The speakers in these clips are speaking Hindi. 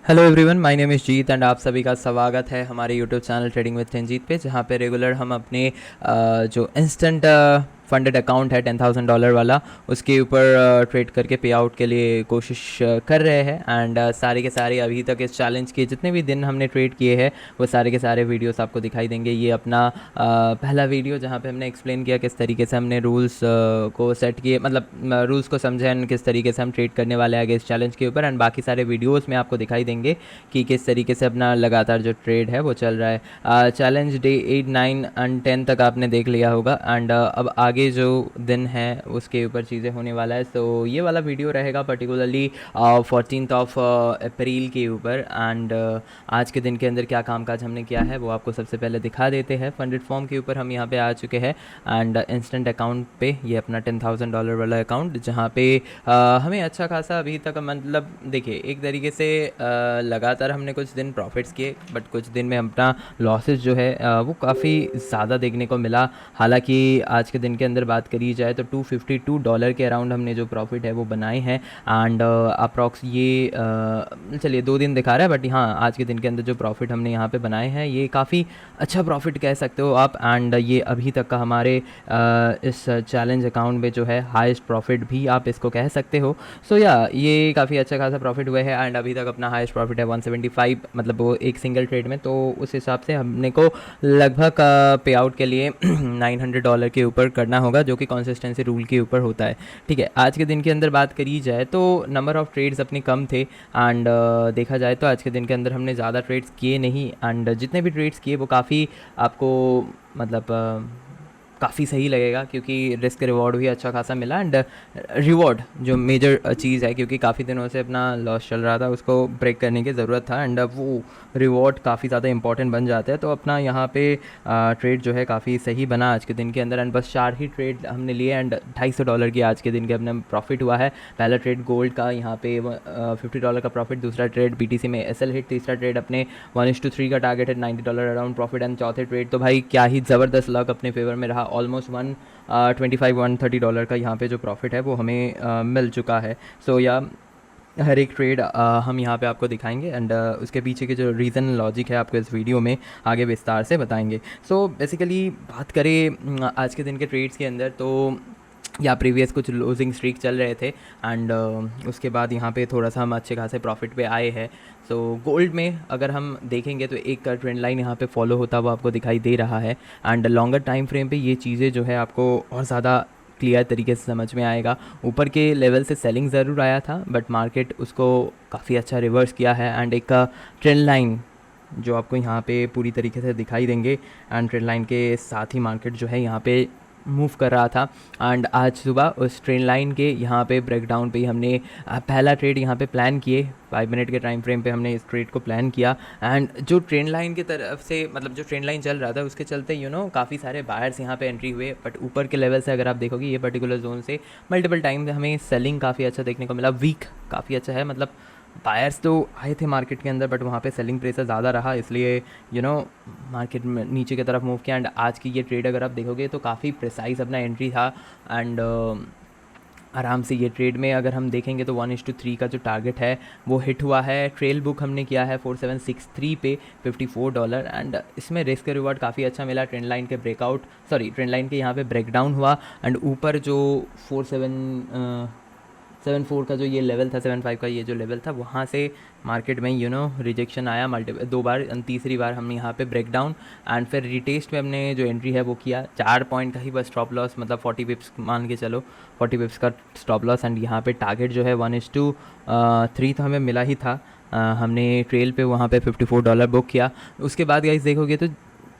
Hello everyone, my name is Jeet and आप सभी का स्वागत है हमारे YouTube channel trading with Ranjit पे, जहाँ पे रेगुलर हम अपने जो इंस्टेंट फंडेड अकाउंट है $10,000 वाला, उसके ऊपर ट्रेड करके पे आउट के लिए कोशिश कर रहे हैं। एंड सारे के सारे अभी तक इस चैलेंज के जितने भी दिन हमने ट्रेड किए हैं वो सारे के सारे वीडियोस आपको दिखाई देंगे। ये अपना पहला वीडियो जहाँ पे हमने एक्सप्लेन किया किस तरीके से हमने रूल्स को सेट किए, मतलब रूल्स को समझे एंड किस तरीके से हम ट्रेड करने वाले आगे इस चैलेंज के ऊपर। एंड बाकी सारे वीडियोस में आपको दिखाई देंगे कि किस तरीके से अपना लगातार जो ट्रेड है वो चल रहा है। चैलेंज डे 8, 9 एंड 10 तक आपने देख लिया होगा। एंड अब आगे जो दिन है उसके ऊपर चीज़ें होने वाला है। सो ये वाला वीडियो रहेगा पर्टिकुलरली 14th ऑफ अप्रैल के ऊपर। एंड आज के दिन के अंदर क्या कामकाज हमने किया है वो आपको सबसे पहले दिखा देते हैं। फंडेड फॉर्म के ऊपर हम यहाँ पे आ चुके हैं एंड इंस्टेंट अकाउंट पे ये अपना $10,000 वाला अकाउंट, जहाँ पे हमें अच्छा खासा अभी तक, मतलब देखिए एक तरीके से लगातार हमने कुछ दिन प्रॉफिट्स किए, बट कुछ दिन में अपना लॉसेस जो है वो काफ़ी ज़्यादा देखने को मिला। हालांकि आज के दिन के अंदर बात करी जाए तो $252 के अराउंड हमने जो प्रॉफिट है वो बनाए हैं। एंड अप्रॉक्स ये चलिए 2 दिन दिखा रहा है, बट हाँ आज के दिन के अंदर जो प्रॉफिट हमने यहाँ पे बनाए हैं ये काफ़ी अच्छा प्रॉफिट कह सकते हो आप। एंड ये अभी तक का हमारे इस चैलेंज अकाउंट में जो है हाईएस्ट प्रॉफिट भी आप इसको कह सकते हो। सो या ये काफ़ी अच्छा खासा प्रॉफिट हुआ है। एंड अभी तक अपना हाईएस्ट प्रॉफिट है 175, मतलब वो एक सिंगल ट्रेड में। तो उस हिसाब से हमने को लगभग पे आउट के लिए $900 के ऊपर करना होगा, जो कि कंसिस्टेंसी रूल के ऊपर होता है। ठीक है, आज के दिन के अंदर बात करी जाए तो नंबर ऑफ़ ट्रेड्स अपने कम थे। एंड देखा जाए तो आज के दिन के अंदर हमने ज़्यादा ट्रेड्स किए नहीं। एंड जितने भी ट्रेड्स किए वो काफ़ी आपको, मतलब काफ़ी सही लगेगा, क्योंकि रिस्क रिवॉर्ड भी अच्छा खासा मिला। एंड रिवॉर्ड जो मेजर चीज़ है, क्योंकि काफ़ी दिनों से अपना लॉस चल रहा था, उसको ब्रेक करने की ज़रूरत था। एंड अब वो रिवॉर्ड काफ़ी ज़्यादा इंपॉर्टेंट बन जाता है। तो अपना यहाँ पे ट्रेड जो है काफ़ी सही बना आज के दिन के अंदर। एंड बस 4 ही ट्रेड हमने लिए एंड $250 की आज के दिन के अपने प्रॉफिट हुआ है। पहला ट्रेड गोल्ड का यहाँ पे $50 का प्रॉफिट, दूसरा ट्रेड BTC में SL हिट, तीसरा ट्रेड अपने 1:3 का टारगेट है, $90 अराउंड प्रॉफिट। एंड चौथे ट्रेड तो भाई क्या ही ज़बरदस्त लक अपने फेवर में रहा, ऑलमोस्ट 125-130 का यहाँ पे जो प्रॉफिट है वो हमें मिल चुका है। सो या हर एक ट्रेड हम यहाँ पे आपको दिखाएंगे। एंड उसके पीछे के जो रीज़न लॉजिक है आपको इस वीडियो में आगे विस्तार से बताएंगे। सो बेसिकली बात करें आज के दिन के ट्रेड्स के अंदर, तो या प्रीवियस कुछ लूजिंग स्ट्रीक चल रहे थे। एंड उसके बाद यहाँ पे थोड़ा सा हम अच्छे खासे प्रॉफिट पे आए हैं। सो गोल्ड में अगर हम देखेंगे तो एक ट्रेंड लाइन यहाँ पे फॉलो होता हुआ आपको दिखाई दे रहा है। एंड लॉन्गर टाइम फ्रेम पे ये चीज़ें जो है आपको और ज़्यादा क्लियर तरीके से समझ में आएगा। ऊपर के लेवल से सेलिंग ज़रूर आया था, बट मार्केट उसको काफ़ी अच्छा रिवर्स किया है। एंड एक ट्रेंड लाइन जो आपको यहाँ पे पूरी तरीके से दिखाई देंगे, एंड ट्रेंड लाइन के साथ ही मार्केट जो है यहाँ पे मूव कर रहा था। एंड आज सुबह उस ट्रेंड लाइन के यहाँ पे ब्रेकडाउन पे ही हमने पहला ट्रेड यहाँ पे प्लान किए। 5 मिनट के टाइम फ्रेम पे हमने इस ट्रेड को प्लान किया। एंड जो ट्रेंड लाइन की तरफ से, मतलब जो ट्रेंड लाइन चल रहा था उसके चलते काफ़ी सारे बायर्स यहाँ पे एंट्री हुए। बट ऊपर के लेवल से अगर आप देखोगे ये पर्टिकुलर जोन से मल्टीपल टाइम हमें सेलिंग काफ़ी अच्छा देखने को मिला। वीक काफ़ी अच्छा है, मतलब बायर्स तो आए थे मार्केट के अंदर, बट वहाँ पे सेलिंग प्रेशर ज़्यादा रहा, इसलिए मार्केट में नीचे की तरफ मूव किया। एंड आज की ये ट्रेड अगर आप देखोगे तो काफ़ी प्रिसाइज अपना एंट्री था। एंड आराम से ये ट्रेड में अगर हम देखेंगे तो 1:3 का जो टारगेट है वो हिट हुआ है। ट्रेल बुक हमने किया है 4763 पे $54। एंड इसमें रिस्क रिवॉर्ड काफ़ी अच्छा मिला। ट्रेंड लाइन के ब्रेकआउट, सॉरी ट्रेंड लाइन के यहाँ पे ब्रेकडाउन हुआ। एंड ऊपर जो 74 का जो ये लेवल था, 75 का ये जो लेवल था, वहाँ से मार्केट में रिजेक्शन आया दो बार। तीसरी बार हमने यहाँ पे ब्रेकडाउन एंड फिर रिटेस्ट में हमने जो एंट्री है वो किया। 4 पॉइंट का ही बस स्टॉप लॉस, मतलब 40 पिप्स मान के चलो, 40 पिप्स का स्टॉप लॉस। एंड यहाँ पे टारगेट जो है 1:3 तो हमें मिला ही था। हमने ट्रेल पे वहाँ पे $54 बुक किया। उसके बाद गाइस देखोगे तो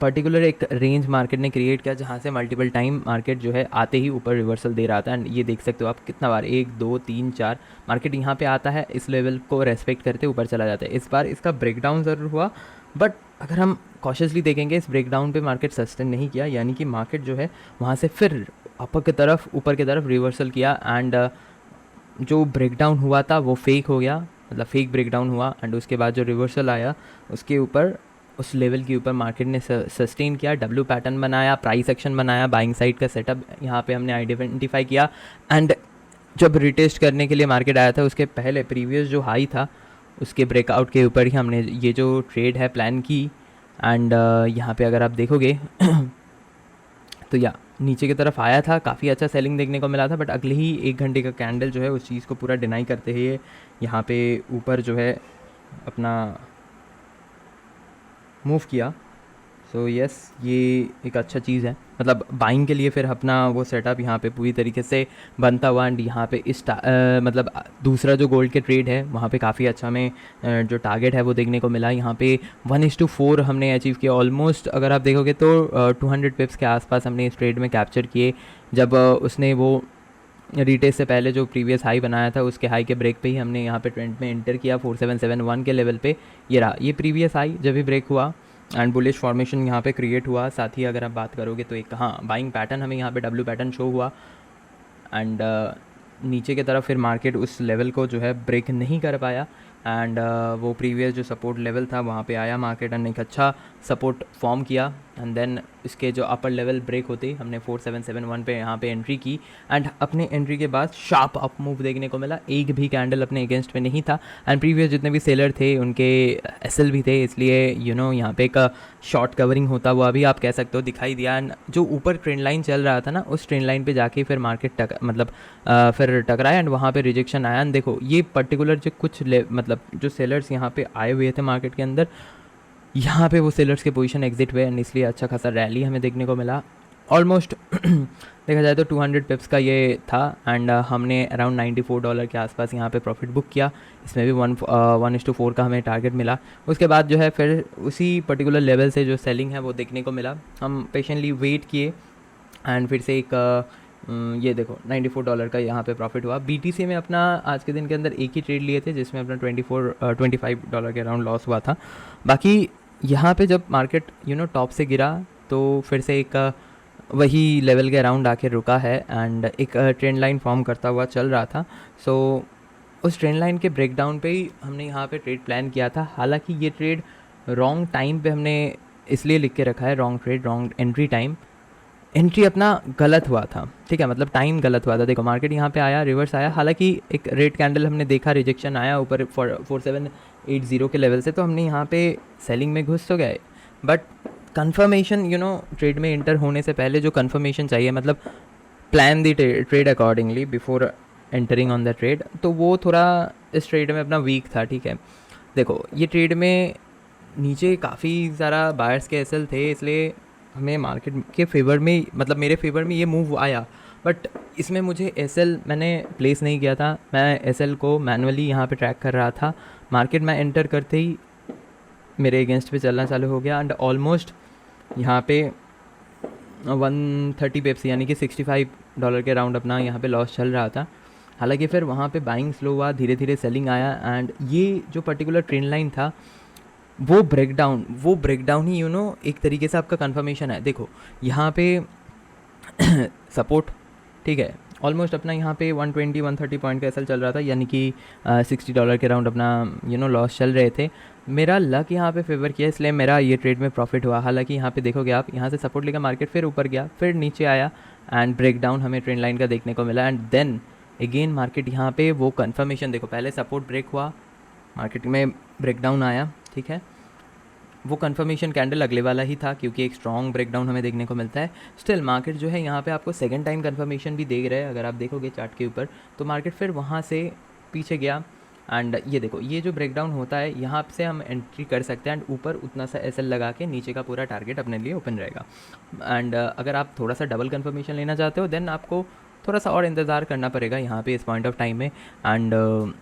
पर्टिकुलर एक रेंज मार्केट ने क्रिएट किया, जहाँ से मल्टीपल टाइम मार्केट जो है आते ही ऊपर रिवर्सल दे रहा था। एंड ये देख सकते हो आप कितना बार, 1 2 3 4 मार्केट यहाँ पे आता है, इस लेवल को रेस्पेक्ट करते ऊपर चला जाता है। इस बार इसका ब्रेकडाउन ज़रूर हुआ, बट अगर हम कॉशियसली देखेंगे इस ब्रेकडाउन पे मार्केट सस्टेन नहीं किया, यानी कि मार्केट जो है वहाँ से फिर ऊपर की तरफ रिवर्सल किया। एंड जो ब्रेकडाउन हुआ था वो फेक हो गया, मतलब फेक ब्रेकडाउन हुआ। एंड उसके बाद जो रिवर्सल आया उसके ऊपर, उस लेवल के ऊपर मार्केट ने सस्टेन किया, डब्ल्यू पैटर्न बनाया, प्राइस एक्शन बनाया, बाइंग साइड का सेटअप यहाँ पे हमने आइडेंटिफाई किया। एंड जब रिटेस्ट करने के लिए मार्केट आया था उसके पहले प्रीवियस जो हाई था उसके ब्रेकआउट के ऊपर ही हमने ये जो ट्रेड है प्लान की। एंड यहाँ पे अगर आप देखोगे तो या नीचे की तरफ आया था, काफ़ी अच्छा सेलिंग देखने को मिला था, बट अगले ही 1 घंटे का कैंडल जो है उस चीज़ को पूरा डिनाई करते हुए यहाँ पे ऊपर जो है अपना मूव किया। सो यस, ये एक अच्छा चीज़ है, मतलब बाइंग के लिए फिर अपना वो सेटअप यहाँ पे पूरी तरीके से बनता हुआ। एंड यहाँ पे मतलब दूसरा जो गोल्ड के ट्रेड है वहाँ पे काफ़ी अच्छा में जो टारगेट है वो देखने को मिला। यहाँ पे 1:4 हमने अचीव किया ऑलमोस्ट। अगर आप देखोगे तो 200 पिप्स के आसपास हमने इस ट्रेड में कैप्चर किए, जब उसने वो रिटेस्ट से पहले जो प्रीवियस हाई बनाया था उसके हाई के ब्रेक पे ही हमने यहाँ पे ट्रेंड में एंटर किया 4771 के लेवल पे। ये रहा ये प्रीवियस हाई जब भी ब्रेक हुआ एंड बुलिश फॉर्मेशन यहाँ पे क्रिएट हुआ। साथ ही अगर आप बात करोगे तो एक बाइंग पैटर्न हमें यहाँ पे डब्ल्यू पैटर्न शो हुआ। एंड नीचे की तरफ फिर मार्केट उस लेवल को जो है ब्रेक नहीं कर पाया। एंड वो प्रीवियस जो सपोर्ट लेवल था वहाँ पे आया मार्केट एंड एक अच्छा सपोर्ट फॉर्म किया। एंड देन इसके जो अपर लेवल ब्रेक होते हमने 4771 पे यहाँ पे एंट्री की। एंड अपने एंट्री के बाद शार्प अप मूव देखने को मिला, एक भी कैंडल अपने अगेंस्ट में नहीं था। एंड प्रीवियस जितने भी सेलर थे उनके एसएल भी थे, इसलिए यहाँ पे एक शॉर्ट कवरिंग होता हुआ भी आप कह सकते हो दिखाई दिया। एंड जो ऊपर ट्रेंड लाइन चल रहा था ना उस ट्रेंड लाइन पे जाके फिर मार्केट फिर टकराया एंड वहाँ पे रिजेक्शन आया। एंड देखो ये पर्टिकुलर जो कुछ मतलब जो सेलर्स यहाँ पे आए हुए थे मार्केट के अंदर, यहाँ पे वो सेलर्स के पोजीशन एग्जिट हुए एंड इसलिए अच्छा खासा रैली हमें देखने को मिला। ऑलमोस्ट देखा जाए तो 200 पिप्स का ये था। एंड हमने अराउंड $94 के आसपास यहाँ पे प्रॉफिट बुक किया। इसमें भी 1:4 का हमें टारगेट मिला। उसके बाद जो है फिर उसी पर्टिकुलर लेवल से जो सेलिंग है वो देखने को मिला। हम पेशेंटली वेट किए एंड फिर से एक ये देखो $94 का यहाँ पे प्रॉफिट हुआ। बीटीसी में अपना आज के दिन के अंदर एक ही ट्रेड लिए थे जिसमें अपना $25 के अराउंड लॉस हुआ था। बाकी यहाँ पे जब मार्केट टॉप से गिरा तो फिर से एक वही लेवल के अराउंड आके रुका है एंड एक ट्रेंड लाइन फॉर्म करता हुआ चल रहा था। सो उस ट्रेंड लाइन के ब्रेकडाउन पे ही हमने यहाँ पे ट्रेड प्लान किया था। हालांकि ये ट्रेड रॉन्ग टाइम पे हमने इसलिए लिख के रखा है, wrong trade wrong entry time. Entry अपना गलत हुआ था, ठीक है, मतलब टाइम गलत हुआ था। देखो मार्केट यहाँ पे आया, रिवर्स आया, हालांकि एक रेड कैंडल हमने देखा, रिजेक्शन आया ऊपर 4780 के लेवल से, तो हमने यहाँ पे सेलिंग में घुस तो गए। बट कंफर्मेशन ट्रेड में इंटर होने से पहले जो कंफर्मेशन चाहिए, मतलब plan the trade accordingly before entering on the trade, तो वो थोड़ा इस ट्रेड में अपना वीक था। ठीक है, देखो ये ट्रेड में नीचे काफ़ी ज़्यादा बायर्स के एसएल थे, इसलिए हमें मार्केट के फेवर में, मतलब मेरे फेवर में ये मूव आया। बट इसमें मुझे एसएल मैंने प्लेस नहीं किया था, मैं एसएल को मैनुअली यहाँ पे ट्रैक कर रहा था। मार्केट में एंटर करते ही मेरे अगेंस्ट पे चलना चालू हो गया एंड ऑलमोस्ट यहाँ पे 130 पिप्स यानी कि $65 के राउंड अपना यहाँ पे लॉस चल रहा था। हालांकि फिर वहाँ पे बाइंग स्लो हुआ, धीरे धीरे सेलिंग आया एंड ये जो पर्टिकुलर ट्रेंड लाइन था वो ब्रेकडाउन ही एक तरीके से आपका कंफर्मेशन है। देखो यहाँ पे सपोर्ट, ठीक है, ऑलमोस्ट अपना यहाँ पे 120-130 पॉइंट का एसएल चल रहा था, यानी कि $60 के राउंड अपना लॉस चल रहे थे। मेरा लक यहाँ पे फेवर किया, इसलिए मेरा ये ट्रेड में प्रॉफिट हुआ। हालांकि यहाँ पे देखोगे आप, यहाँ से सपोर्ट लेकर मार्केट फिर ऊपर गया, फिर नीचे आया एंड ब्रेकडाउन हमें ट्रेंड लाइन का देखने को मिला। एंड देन अगेन मार्केट यहाँ पे वो कन्फर्मेशन, देखो पहले सपोर्ट ब्रेक हुआ, मार्केट में ब्रेकडाउन आया, ठीक है, वो कंफर्मेशन कैंडल अगले वाला ही था क्योंकि एक स्ट्रॉन्ग ब्रेकडाउन हमें देखने को मिलता है। स्टिल मार्केट जो है यहाँ पे आपको सेकंड टाइम कंफर्मेशन भी दे रहा है। अगर आप देखोगे चार्ट के ऊपर तो मार्केट फिर वहाँ से पीछे गया एंड ये देखो ये जो ब्रेकडाउन होता है यहाँ से हम एंट्री कर सकते हैं एंड ऊपर उतना सा एसएल लगा के नीचे का पूरा टारगेट अपने लिए ओपन रहेगा। एंड अगर आप थोड़ा सा डबल कंफर्मेशन लेना चाहते हो देन आपको थोड़ा सा और इंतज़ार करना पड़ेगा यहाँ पे इस पॉइंट ऑफ टाइम में। एंड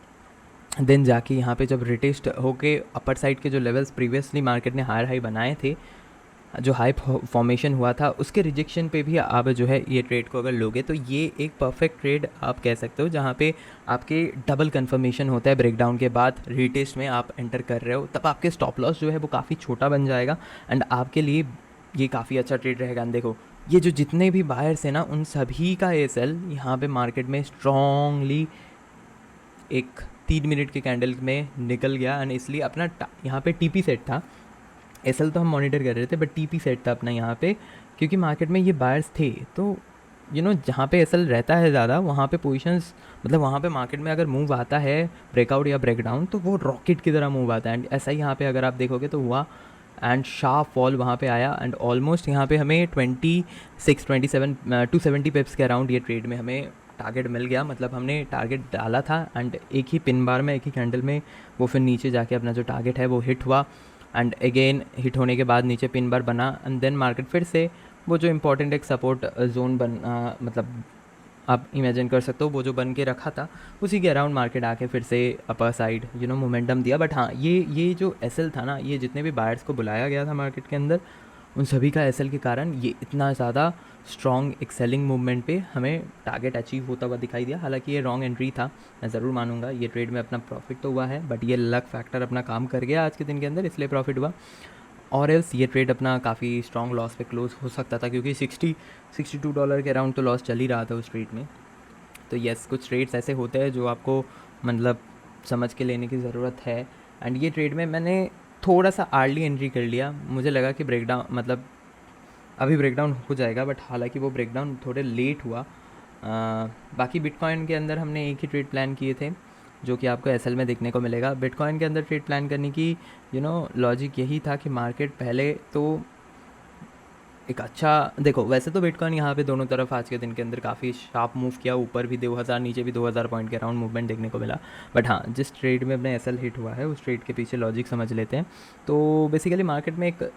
देन जाके यहाँ पे जब रिटेस्ट होके अपर साइड के जो लेवल्स प्रीवियसली मार्केट ने हायर हाई बनाए थे, जो हाई फॉर्मेशन हुआ था, उसके रिजेक्शन पे भी आप जो है ये ट्रेड को अगर लोगे तो ये एक परफेक्ट ट्रेड आप कह सकते हो, जहाँ पे आपके डबल कंफर्मेशन होता है ब्रेकडाउन के बाद, रिटेस्ट में आप एंटर कर रहे हो, तब आपके स्टॉप लॉस जो है वो काफ़ी छोटा बन जाएगा एंड आपके लिए ये काफ़ी अच्छा ट्रेड रहेगा। देखो ये जो जितने भी बायर्स हैं ना उन सभी का एसएल यहाँ पे मार्केट में स्ट्रॉन्गली एक 3 मिनट के कैंडल में निकल गया एंड इसलिए अपना यहाँ पे टीपी सेट था। एसएल तो हम मॉनिटर कर रहे थे बट टीपी सेट था अपना यहाँ पे, क्योंकि मार्केट में ये बायर्स थे तो जहाँ पे एसएल रहता है ज़्यादा, वहाँ पे पोजीशंस, मतलब वहाँ पे मार्केट में अगर मूव आता है ब्रेकआउट या ब्रेकडाउन, तो वो रॉकेट की तरह मूव आता है। एंड ऐसा ही यहाँ पे अगर आप देखोगे तो हुआ, एंड शार्प फॉल वहाँ पे आया, एंड ऑलमोस्ट यहाँ पे हमें 27 270 पिप्स के अराउंड ये ट्रेड में हमें टारगेट मिल गया। मतलब हमने टारगेट डाला था एंड एक ही पिन बार में, एक ही कैंडल में वो फिर नीचे जाके अपना जो टारगेट है वो हिट हुआ, एंड अगेन हिट होने के बाद नीचे पिन बार बना, एंड देन मार्केट फिर से वो जो इम्पोर्टेंट एक सपोर्ट जोन मतलब आप इमेजिन कर सकते हो वो जो बन के रखा था, उसी के अराउंड मार्केट आके फिर से अपर साइड मोमेंटम दिया। बट हाँ, ये जो एसएल था ना, ये जितने भी बायर्स को बुलाया गया था मार्केट के अंदर, उन सभी का एसएल के कारण ये इतना ज़्यादा स्ट्रॉन्ग एक सेलिंग मूवमेंट पे हमें टारगेट अचीव होता हुआ दिखाई दिया। हालांकि ये रॉन्ग एंट्री था, मैं ज़रूर मानूंगा, ये ट्रेड में अपना प्रॉफिट तो हुआ है, बट ये लक फैक्टर अपना काम कर गया आज के दिन के अंदर, इसलिए प्रॉफिट हुआ। और एल्स ये ट्रेड अपना काफ़ी स्ट्रॉन्ग लॉस पे क्लोज हो सकता था, क्योंकि $62 के अराउंड तो लॉस चल ही रहा था उस ट्रेड में। तो यस, कुछ ट्रेड्स ऐसे होते हैं जो आपको मतलब समझ के लेने की ज़रूरत है। एंड ये ट्रेड में मैंने थोड़ा सा अर्ली एंट्री कर लिया, मुझे लगा कि ब्रेकडाउन मतलब अभी ब्रेकडाउन हो जाएगा, बट हालांकि वो ब्रेकडाउन थोड़े लेट हुआ। बाकी बिटकॉइन के अंदर हमने एक ही ट्रेड प्लान किए थे, जो कि आपको एसएल में देखने को मिलेगा। बिटकॉइन के अंदर ट्रेड प्लान करने की लॉजिक यही था कि मार्केट पहले तो एक अच्छा, देखो वैसे तो बिटकॉइन यहाँ पे दोनों तरफ आज के दिन के अंदर काफ़ी शार्प मूव किया, ऊपर भी 2000, नीचे भी 2000 पॉइंट के अराउंड मूवमेंट देखने को मिला। बट हाँ, जिस ट्रेड में अपने एसएल हिट हुआ है उस ट्रेड के पीछे लॉजिक समझ लेते हैं। तो बेसिकली मार्केट में एक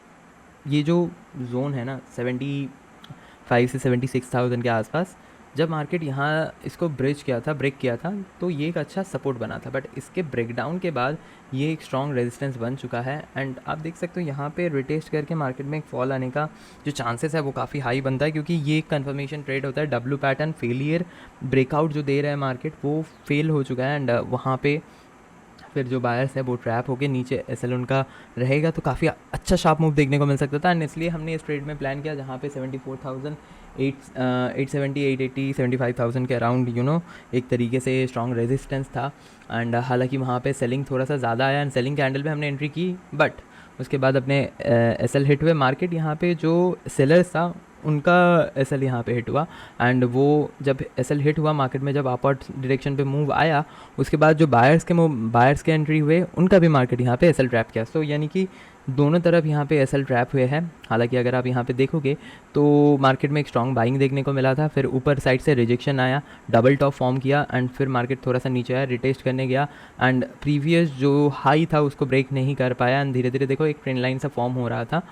ये जो जोन है ना 75 से 76,000 के आसपास, जब मार्केट यहाँ इसको ब्रेक किया था, तो ये एक अच्छा सपोर्ट बना था। बट इसके ब्रेकडाउन के बाद ये एक स्ट्रॉन्ग रेजिस्टेंस बन चुका है, एंड आप देख सकते हो यहाँ पे रिटेस्ट करके मार्केट में एक फॉल आने का जो चांसेस है वो काफ़ी हाई बनता है, क्योंकि ये एक कन्फर्मेशन ट्रेड होता है। डब्ल्यू पैटर्न फेलियर ब्रेकआउट जो दे रहा है मार्केट, वो फेल हो चुका है, एंड वहाँ पे फिर जो बायर्स है वो ट्रैप होके नीचे एसएल उनका रहेगा, तो काफ़ी अच्छा शार्प मूव देखने को मिल सकता था। एंड इसलिए हमने इस ट्रेड में प्लान किया जहाँ पे 870, 880, 75,000 के अराउंड एक तरीके से स्ट्रॉन्ग रेजिस्टेंस था। एंड हालांकि वहाँ पे सेलिंग थोड़ा सा ज़्यादा आया, एंड सेलिंग कैंडल पे हमने एंट्री की, बट उसके बाद अपने एसएल हिट हुए। मार्केट यहाँ पे जो सेलर्स था उनका एसएल यहाँ पे हिट हुआ, एंड वो जब एसएल हिट हुआ मार्केट में, जब अपवर्ड डायरेक्शन पे मूव आया, उसके बाद जो बायर्स के एंट्री हुए उनका भी मार्केट यहाँ पे एसएल ट्रैप किया। सो यानी कि दोनों तरफ यहाँ पे एसएल ट्रैप हुए हैं। हालांकि अगर आप यहाँ पे देखोगे तो मार्केट में एक स्ट्रॉन्ग बाइंग देखने को मिला था, फिर ऊपर साइड से रिजेक्शन आया, डबल टॉप फॉर्म किया, एंड फिर मार्केट थोड़ा सा नीचे आया, रिटेस्ट करने गया, एंड प्रीवियस जो हाई था उसको ब्रेक नहीं कर पाया, एंड धीरे धीरे देखो एक ट्रेंड लाइन सा फॉर्म हो रहा था,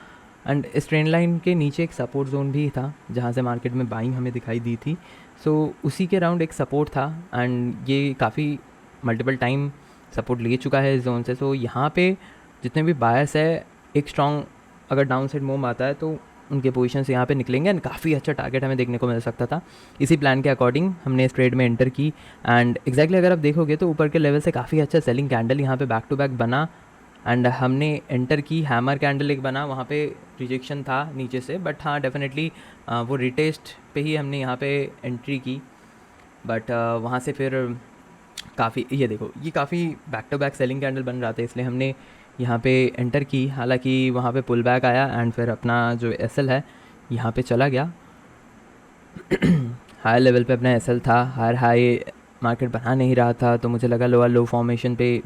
एंड इस ट्रेंड लाइन के नीचे एक सपोर्ट जोन भी था जहाँ से मार्केट में बाइंग हमें दिखाई दी थी। सो उसी के अराउंड एक सपोर्ट था, एंड ये काफ़ी मल्टीपल टाइम सपोर्ट ले चुका है इस जोन से। सो यहाँ पे जितने भी बायर्स है, एक स्ट्रॉन्ग अगर डाउन साइड मूव आता है तो उनके पोजीशन से यहाँ पे निकलेंगे, एंड काफ़ी अच्छा टारगेट हमें देखने को मिल सकता था। इसी प्लान के अकॉर्डिंग हमने इस ट्रेड में एंटर की, एंड एग्जैक्टली अगर आप देखोगे तो ऊपर के लेवल से काफ़ी अच्छा सेलिंग कैंडल यहाँ पे बैक टू बैक बना, एंड हमने एंटर की, हैमर कैंडल एक बना, वहाँ पे रिजेक्शन था नीचे से, बट हाँ डेफिनेटली वो रिटेस्ट पे ही हमने यहाँ पे एंट्री की। बट वहाँ से फिर काफ़ी, ये देखो ये काफ़ी back to back selling candle बन रहा था, इसलिए हमने यहाँ पे एंटर की। हालांकि वहाँ पे पुल बैक आया, एंड फिर अपना जो एसएल है यहाँ पे चला गया। हाई लेवल पे अपना एसएल था, हाई मार्केट बना नहीं रहा था, तो मुझे लगा लोअर लो फॉर्मेशन पे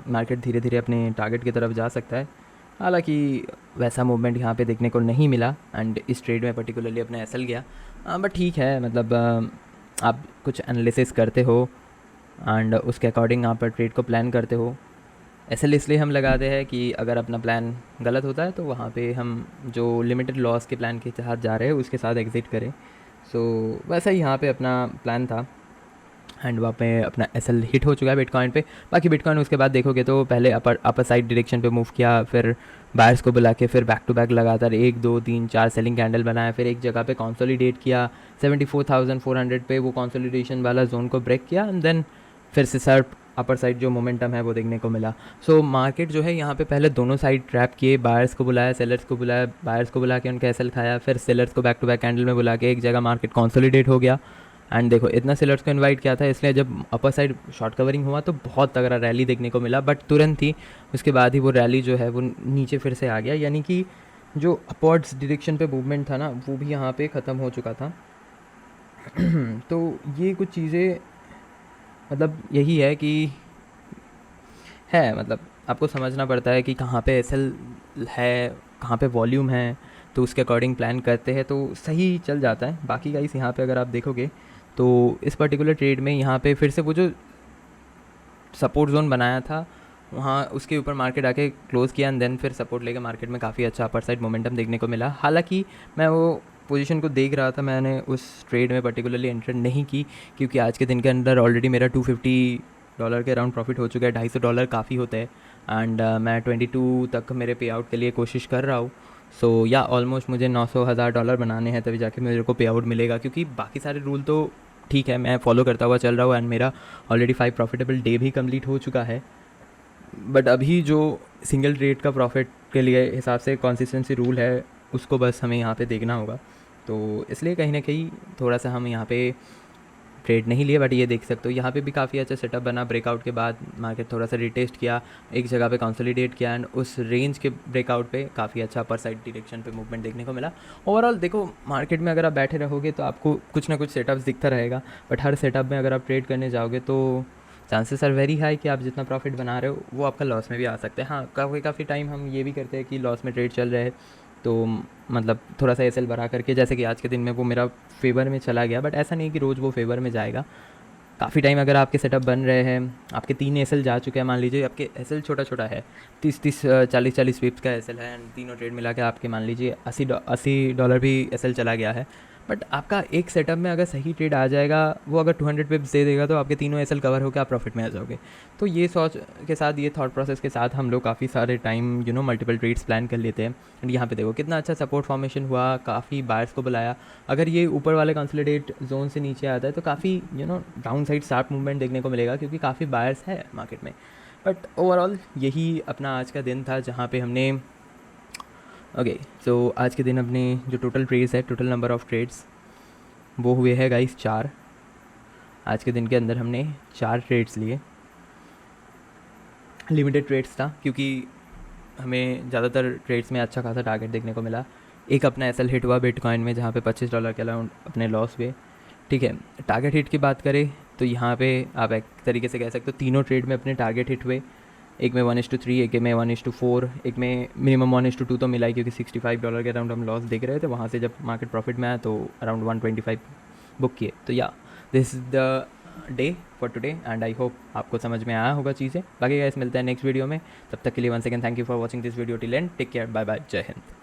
मार्केट धीरे धीरे अपने टारगेट की तरफ जा सकता है। हालांकि वैसा मूवमेंट यहाँ पे देखने को नहीं मिला, एंड इस ट्रेड में पर्टिकुलरली अपना एसएल गया। बट ठीक है, मतलब आप कुछ एनालिसिस करते हो एंड उसके अकॉर्डिंग आप ट्रेड को प्लान करते हो। एसएल इसलिए हम लगाते हैं कि अगर अपना प्लान गलत होता है तो वहाँ पे हम जो लिमिटेड लॉस के प्लान के साथ जा रहे हैं उसके साथ एग्ज़िट करें। सो वैसा ही यहाँ पे अपना प्लान था, एंड वहाँ पे अपना एसएल हिट हो चुका है बिटकॉइन पे। बाकी बिटकॉइन उसके बाद देखोगे तो पहले अपर साइड डायरेक्शन पे मूव किया, फिर बायर्स को बुला के फिर बैक टू बैक लगातार 1 2 3 4 सेलिंग कैंडल बनाया, फिर एक जगह पे कंसोलिडेट किया 74,400 पे, वो कंसोलिडेशन वाला जोन को ब्रेक किया, एंड देन फिर से सर अपर साइड जो मोमेंटम है वो देखने को मिला। सो मार्केट जो है यहाँ पे पहले दोनों साइड ट्रैप किए, बायर्स को बुलाया, सेलर्स को बुलाया, बायर्स को बुला के उनका एसएल खाया, फिर सेलर्स को बैक टू बैक कैंडल में बुला के एक जगह मार्केट कंसोलिडेट हो गया। एंड देखो इतना सेलर्स को इनवाइट किया था, इसलिए जब अपर साइड शॉर्ट कवरिंग हुआ तो बहुत तगड़ा रैली देखने को मिला, बट तुरंत ही उसके बाद ही वो रैली जो है वो नीचे फिर से आ गया, यानी कि जो अपवर्ड्स डायरेक्शन पे मूवमेंट था ना वो भी यहाँ पे ख़त्म हो चुका था। तो ये कुछ चीज़ें मतलब यही है कि है मतलब आपको समझना पड़ता है कि कहाँ पे एसएल है, कहाँ पे वॉल्यूम है, तो उसके अकॉर्डिंग प्लान करते हैं तो सही चल जाता है। बाकी गाइस यहाँ पे अगर आप देखोगे तो इस पर्टिकुलर ट्रेड में यहाँ पे फिर से वो जो सपोर्ट जोन बनाया था वहाँ उसके ऊपर मार्केट आके क्लोज़ किया एंड देन फिर सपोर्ट लेके मार्केट में काफ़ी अच्छा अपर साइड मोमेंटम देखने को मिला। हालांकि मैं वो पोजीशन को देख रहा था, मैंने उस ट्रेड में पर्टिकुलरली एंटर नहीं की क्योंकि आज के दिन के अंदर ऑलरेडी मेरा $250 के अराउंड प्रॉफिट हो चुका है। $250 काफ़ी होता है एंड मैं 22 तक मेरे पे आउट के लिए कोशिश कर रहा हूँ। सो या ऑलमोस्ट मुझे $900,000 बनाने हैं तभी जाके मेरे को पे आउट मिलेगा, क्योंकि बाकी सारे रूल तो ठीक है मैं फॉलो करता हुआ चल रहा हूँ एंड मेरा ऑलरेडी 5 प्रॉफिटेबल डे भी कंप्लीट हो चुका है। बट अभी जो सिंगल ट्रेड का प्रॉफिट के लिए हिसाब से कंसिस्टेंसी रूल है उसको बस हमें यहाँ पे देखना होगा, तो इसलिए कहीं ना कहीं थोड़ा सा हम यहाँ पे ट्रेड नहीं लिए। बट ये देख सकते हो यहाँ पे भी काफ़ी अच्छा सेटअप बना। ब्रेकआउट के बाद मार्केट थोड़ा सा रिटेस्ट किया, एक जगह पे कंसोलिडेट किया एंड उस रेंज के ब्रेकआउट पे काफ़ी अच्छा अपर साइड डायरेक्शन पे मूवमेंट देखने को मिला। ओवरऑल देखो मार्केट में अगर आप बैठे रहोगे तो आपको कुछ ना कुछ सेटअप्स दिखता रहेगा, बट हर सेटअप में अगर आप ट्रेड करने जाओगे तो चांसेस आर वेरी हाई कि आप जितना प्रॉफिट बना रहे हो वो आपका लॉस में भी आ सकता है। हाँ काफ़ी टाइम हम ये भी करते हैं कि लॉस में ट्रेड चल रहे हैं तो मतलब थोड़ा सा एसएल बढ़ा करके, जैसे कि आज के दिन में वो मेरा फेवर में चला गया, बट ऐसा नहीं कि रोज़ वो फेवर में जाएगा। काफ़ी टाइम अगर आपके सेटअप बन रहे हैं, आपके 3 एसएल जा चुके हैं, मान लीजिए आपके एसएल छोटा छोटा है 30 40 पिप्स का एसएल है एंड तीनों ट्रेड मिला के आपके मान लीजिए $80 भी एसएल चला गया है। बट आपका एक सेटअप में अगर सही ट्रेड आ जाएगा, वो अगर 200 पिप्स दे देगा तो आपके तीनों एसएल कवर होकर आप प्रॉफिट में आ जाओगे। तो ये सोच के साथ, ये थॉट प्रोसेस के साथ हम लोग काफ़ी सारे टाइम मल्टीपल ट्रेड्स प्लान कर लेते हैं। एंड यहाँ पे देखो कितना अच्छा सपोर्ट फॉर्मेशन हुआ, काफ़ी बायर्स को बुलाया। अगर ये ऊपर वाले कंसोलिडेट जोन से नीचे आता है तो काफ़ी डाउन साइड शार्प मूवमेंट देखने को मिलेगा क्योंकि काफ़ी बायर्स है मार्केट में। बट ओवरऑल यही अपना आज का दिन था जहाँ पे हमने सो आज के दिन अपने जो टोटल ट्रेड्स है, टोटल नंबर ऑफ़ ट्रेड्स वो हुए हैं गाइस 4। आज के दिन के अंदर हमने 4 ट्रेड्स लिए। लिमिटेड ट्रेड्स था क्योंकि हमें ज़्यादातर ट्रेड्स में अच्छा खासा टारगेट देखने को मिला। एक अपना एसएल हिट हुआ बिटकॉइन में जहाँ पे $25 के अराउंड अपने लॉस हुए। ठीक है, टारगेट हिट की बात करें तो यहाँ पे आप एक तरीके से कह सकते हो तीनों ट्रेड में अपने टारगेट हिट हुए। एक में 1:3, एक में 1:4, एक में मिनिमम 1:2 तो मिला ही क्योंकि $65 के अराउंड हम लॉस देख रहे थे। वहाँ से जब मार्केट प्रॉफिट में आया तो अराउंड 125 बुक किए। तो या this is the day for today and I hope आपको समझ में आया होगा चीज़ें। बाकी गाइस मिलते हैं नेक्स्ट वीडियो में, तब तक के लिए once again thank you for watching this video till end. Take care, bye bye, Jai Hind.